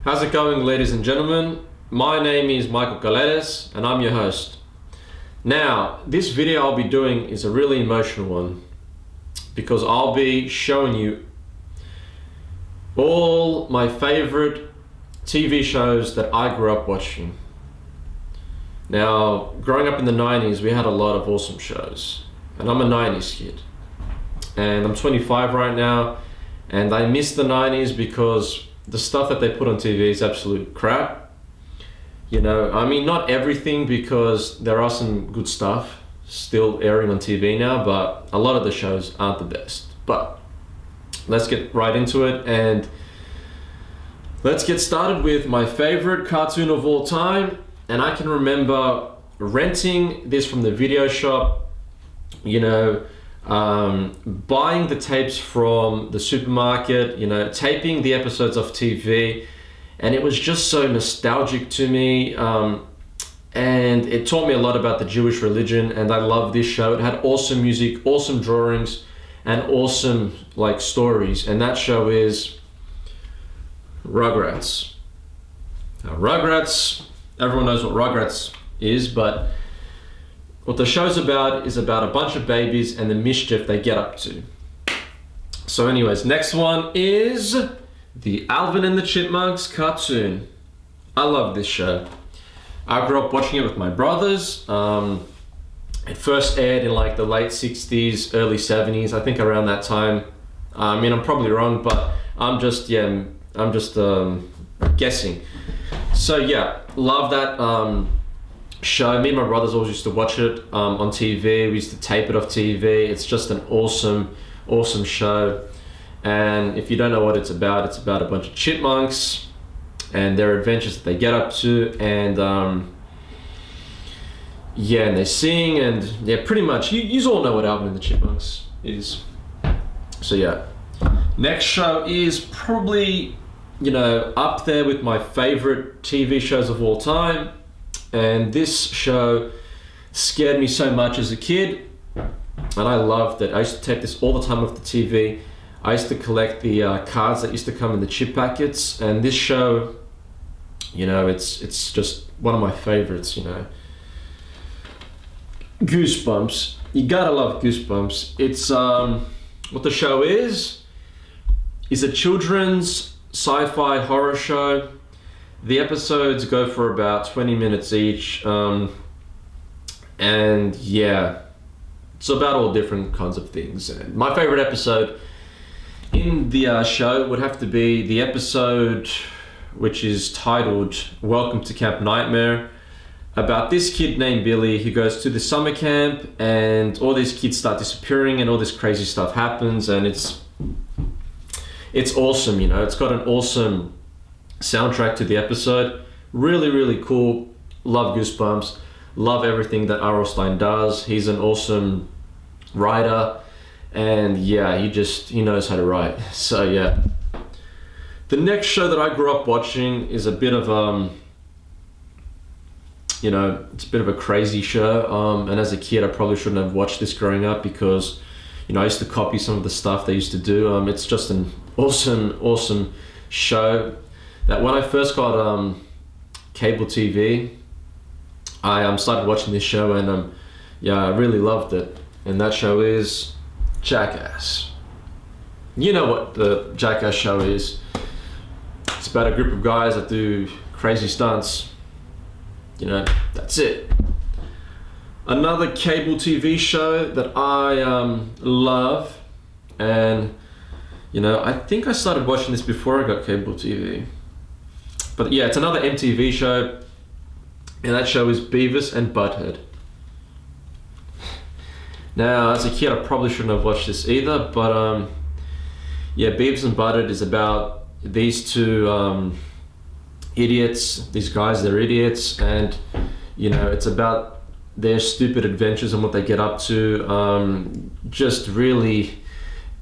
How's it going, ladies and gentlemen? My name is Michael Galedes and I'm your host. Now, this video I'll be doing is a really emotional one because I'll be showing you all my favorite TV shows that I grew up watching. Now, growing up in the 90s, we had a lot of awesome shows, and I'm a 90s kid. And I'm 25 right now, and I miss the 90s because the stuff that they put on TV is absolute crap. You know, I mean, not everything, because there are some good stuff still airing on TV now, but a lot of the shows aren't the best. But let's get right into it, and let's get started with my favorite cartoon of all time. And I can remember renting this from the video shop, you know, buying the tapes from the supermarket, you know, taping the episodes of TV, and it was just so nostalgic to me, and it taught me a lot about the Jewish religion, and I love this show. It had awesome music, awesome drawings, and awesome like stories, and that show is Rugrats. Now, Rugrats, everyone knows what Rugrats is, but what the show's about is about a bunch of babies and the mischief they get up to. So anyways, next one is the Alvin and the Chipmunks cartoon. I love this show. I grew up watching it with my brothers. It first aired in like the late 60s, early 70s, I think around that time. I mean, I'm probably wrong, but I'm just guessing. So yeah, love that show. Me and my brothers always used to watch it on TV. We used to tape it off TV. It's just an awesome show. And if you don't know what it's about a bunch of chipmunks and their adventures that they get up to, and yeah, and they sing, and yeah, pretty much you all know what Alvin and the Chipmunks is. So yeah, next show is probably, you know, up there with my favorite TV shows of all time. And this show scared me so much as a kid, and I loved it. I used to take this all the time off the TV. I used to collect the cards that used to come in the chip packets, and this show, you know, it's just one of my favorites, you know. Goosebumps. You gotta love Goosebumps. It's what the show is a children's sci-fi horror show. The episodes go for about 20 minutes each, and yeah, it's about all different kinds of things. And my favorite episode in the show would have to be the episode which is titled Welcome to Camp Nightmare, about this kid named Billy who goes to the summer camp, and all these kids start disappearing and all this crazy stuff happens, and it's awesome, you know. It's got an awesome soundtrack to the episode. Really cool. Love Goosebumps. Love everything that R.L. Stine does. He's an awesome writer, and yeah, he knows how to write. So yeah, the next show that I grew up watching is a bit of you know, it's a bit of a crazy show, and as a kid I probably shouldn't have watched this growing up, because, you know, I used to copy some of the stuff they used to do. It's just an awesome show that when I first got cable TV, I started watching this show, and yeah, I really loved it. And that show is Jackass. You know what the Jackass show is. It's about a group of guys that do crazy stunts. You know, that's it. Another cable TV show that I love, and you know, I think I started watching this before I got cable TV. But yeah, it's another MTV show, and that show is Beavis and Butthead. Now, as a kid, I probably shouldn't have watched this either, but yeah, Beavis and Butthead is about these two idiots. These guys, they're idiots, and you know, it's about their stupid adventures and what they get up to. Just really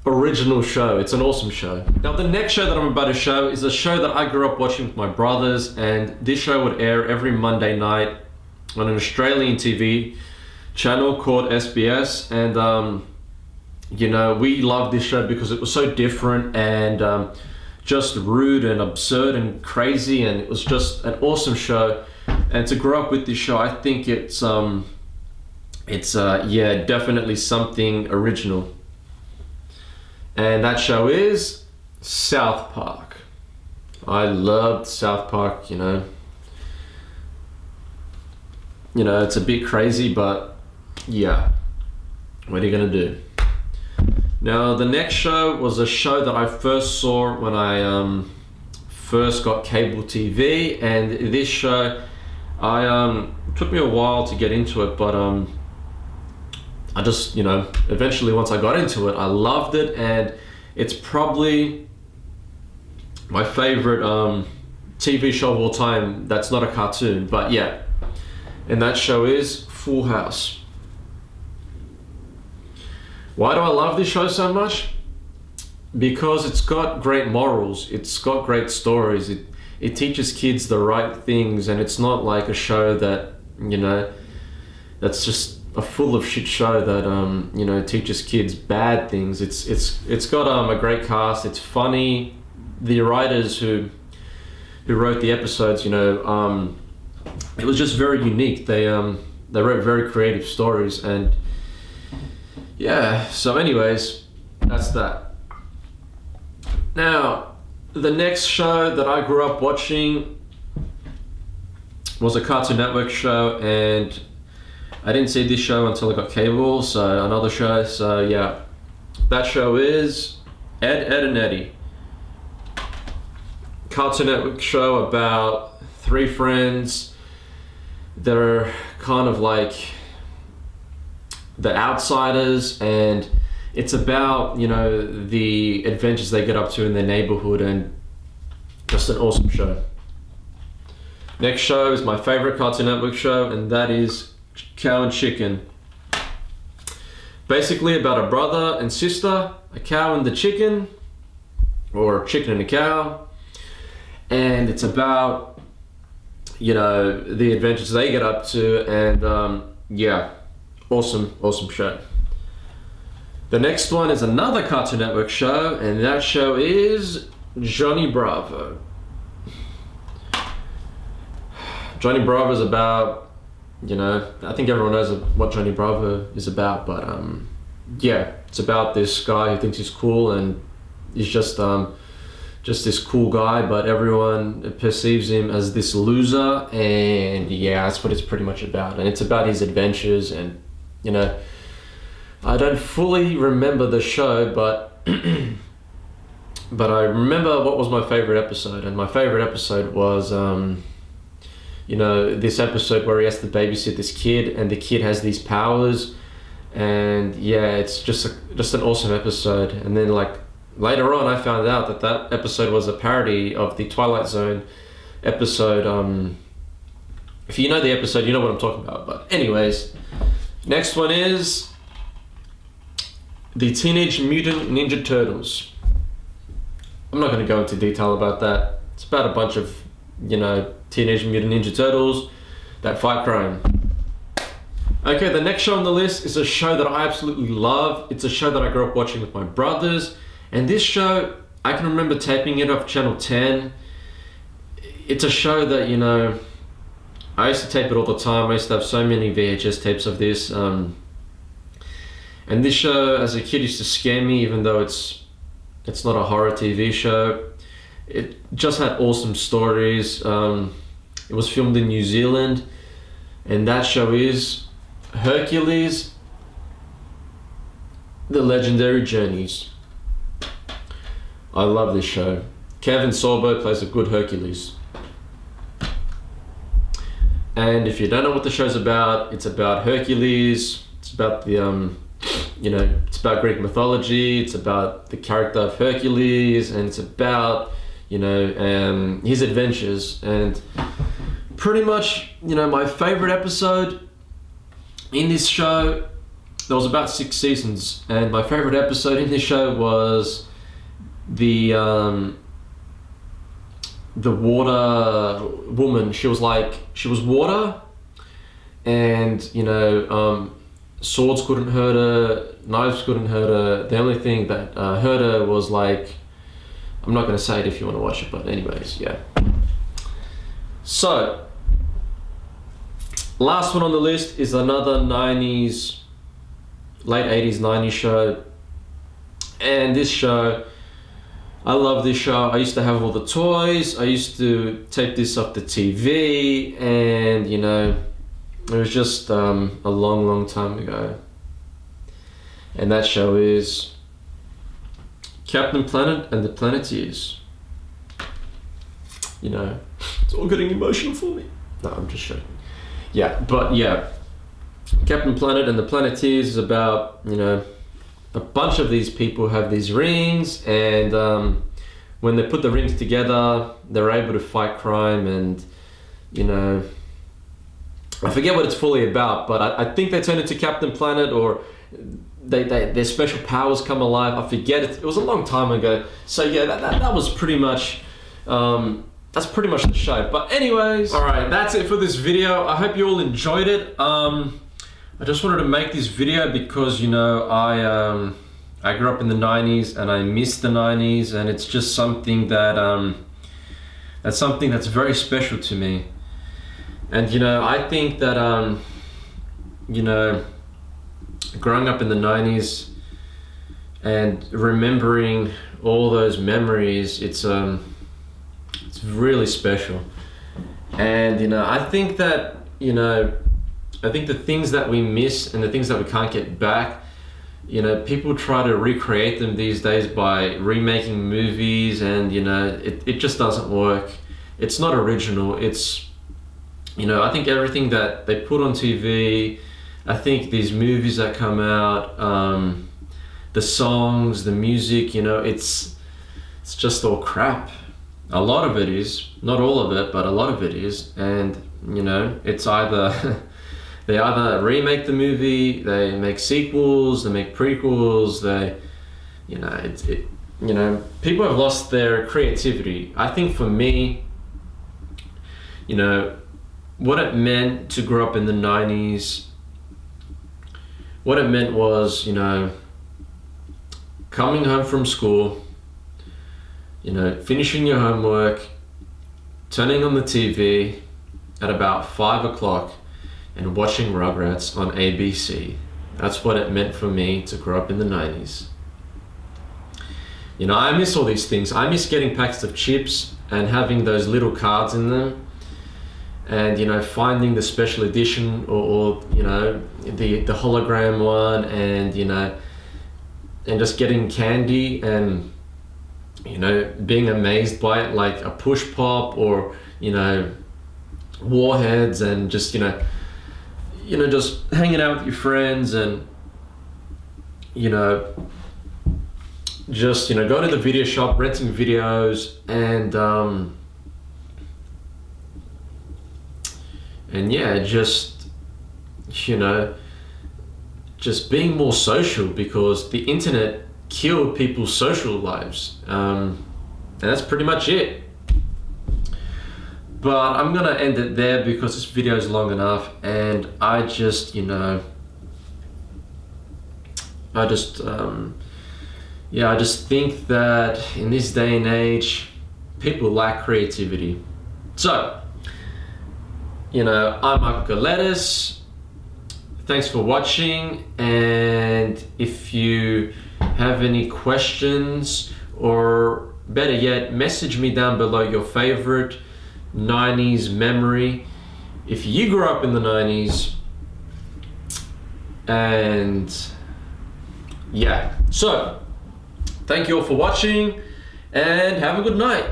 original show. It's an awesome show. Now, the next show that I'm about to show is a show that I grew up watching with my brothers, and this show would air every Monday night on an Australian TV channel called SBS, and you know, we loved this show because it was so different, and just rude and absurd and crazy, and it was just an awesome show. And to grow up with this show, I think it's yeah, definitely something original. And that show is South Park. I loved South Park, you know. You know, it's a bit crazy, but yeah, what are you gonna do? Now, the next show was a show that I first saw when I first got cable TV, and this show, it took me a while to get into it, but I just, you know, eventually once I got into it, I loved it, and it's probably my favorite TV show of all time that's not a cartoon, but yeah. And that show is Full House. Why do I love this show so much? Because it's got great morals, it's got great stories, it teaches kids the right things, and it's not like a show that, you know, that's just a full of shit show that you know, teaches kids bad things. It's got a great cast, it's funny. The writers who wrote the episodes, you know, it was just very unique. They wrote very creative stories, and yeah, so anyways, that's that. Now, the next show that I grew up watching was a Cartoon Network show, and I didn't see this show until I got cable, so another show, so yeah. That show is Ed, Edd n Eddy. Cartoon Network show about three friends that are kind of like the outsiders, and it's about, you know, the adventures they get up to in their neighborhood, and just an awesome show. Next show is my favorite Cartoon Network show, and that is Cow and Chicken. Basically about a brother and sister, a cow and the chicken, or a chicken and a cow, and it's about, you know, the adventures they get up to, and yeah, awesome show. The next one is another Cartoon Network show, and that show is Johnny Bravo. Johnny Bravo is about, you know, I think everyone knows what Johnny Bravo is about, but yeah, it's about this guy who thinks he's cool, and he's just this cool guy, but everyone perceives him as this loser, and yeah, that's what it's pretty much about. And it's about his adventures, and, you know, I don't fully remember the show, but but I remember what was my favorite episode, and my favorite episode was you know, this episode where he has to babysit this kid, and the kid has these powers, and yeah, it's just an awesome episode. And then, like, later on, I found out that episode was a parody of the Twilight Zone episode. If you know the episode, you know what I'm talking about. But anyways, next one is the Teenage Mutant Ninja Turtles. I'm not going to go into detail about that. It's about a bunch of, you know, Teenage Mutant Ninja Turtles that fight crime. Okay, the next show on the list is a show that I absolutely love. It's a show that I grew up watching with my brothers. And this show, I can remember taping it off Channel 10. It's a show that, you know, I used to tape it all the time. I used to have so many VHS tapes of this. And this show, as a kid, used to scare me, even though it's not a horror TV show. It just had awesome stories. It was filmed in New Zealand. And that show is Hercules, The Legendary Journeys. I love this show. Kevin Sorbo plays a good Hercules. And if you don't know what the show's about, it's about Hercules. It's about the, you know, it's about Greek mythology. It's about the character of Hercules, and it's about, you know, his adventures. And pretty much, you know, my favorite episode in this show, there was about 6 seasons, and my favorite episode in this show was the water woman. She was water, and, you know, swords couldn't hurt her, knives couldn't hurt her. The only thing that hurt her was, like, I'm not going to say it if you want to watch it, but anyways, yeah. So, last one on the list is another 90s, late 80s, 90s show. And this show, I love this show. I used to have all the toys. I used to tape this off the TV, and you know, it was just a long time ago. And that show is Captain Planet and the Planeteers. You know, it's all getting emotional for me. No, I'm just joking. Yeah, but yeah, Captain Planet and the Planeteers is about, you know, a bunch of these people have these rings, and when they put the rings together, they're able to fight crime, and you know, I forget what it's fully about, but I think they turn into Captain Planet, or their special powers come alive. I forget it. It was a long time ago. So yeah, that was pretty much that's pretty much the show. But anyways, all right, that's it for this video. I hope you all enjoyed it. I just wanted to make this video because, you know, I grew up in the 90s and I miss the 90s, and it's just something that that's something that's very special to me. And you know, I think that you know, growing up in the 90s and remembering all those memories, it's really special. And you know, I think that, you know, I think the things that we miss and the things that we can't get back, you know, people try to recreate them these days by remaking movies, and you know, it just doesn't work. It's not original. It's, you know, I think everything that they put on TV, I think these movies that come out, the songs, the music, you know, it's just all crap. A lot of it is, not all of it, but a lot of it is. And you know, it's either they either remake the movie, they make sequels, they make prequels, they, you know, you know, people have lost their creativity. I think for me, you know, what it meant to grow up in the 90s, what it meant was, you know, coming home from school, you know, finishing your homework, turning on the TV at about 5 o'clock and watching Rugrats on ABC. That's what it meant for me to grow up in the 90s. You know, I miss all these things. I miss getting packs of chips and having those little cards in them, and you know, finding the special edition, or you know, the hologram one, and you know, and just getting candy and, you know, being amazed by it, like a push pop, or you know, warheads, and just you know, just hanging out with your friends, and you know, just, you know, going to the video shop, renting videos, and yeah, just, you know, just being more social, because the internet killed people's social lives, and that's pretty much it. But I'm gonna end it there because this video is long enough, and I just, you know, I just think that in this day and age, people lack creativity. So, you know, I'm Michael Galetis. Thanks for watching, and if you have any questions, or better yet, message me down below your favorite 90s memory. If you grew up in the 90s, and yeah, so thank you all for watching, and have a good night.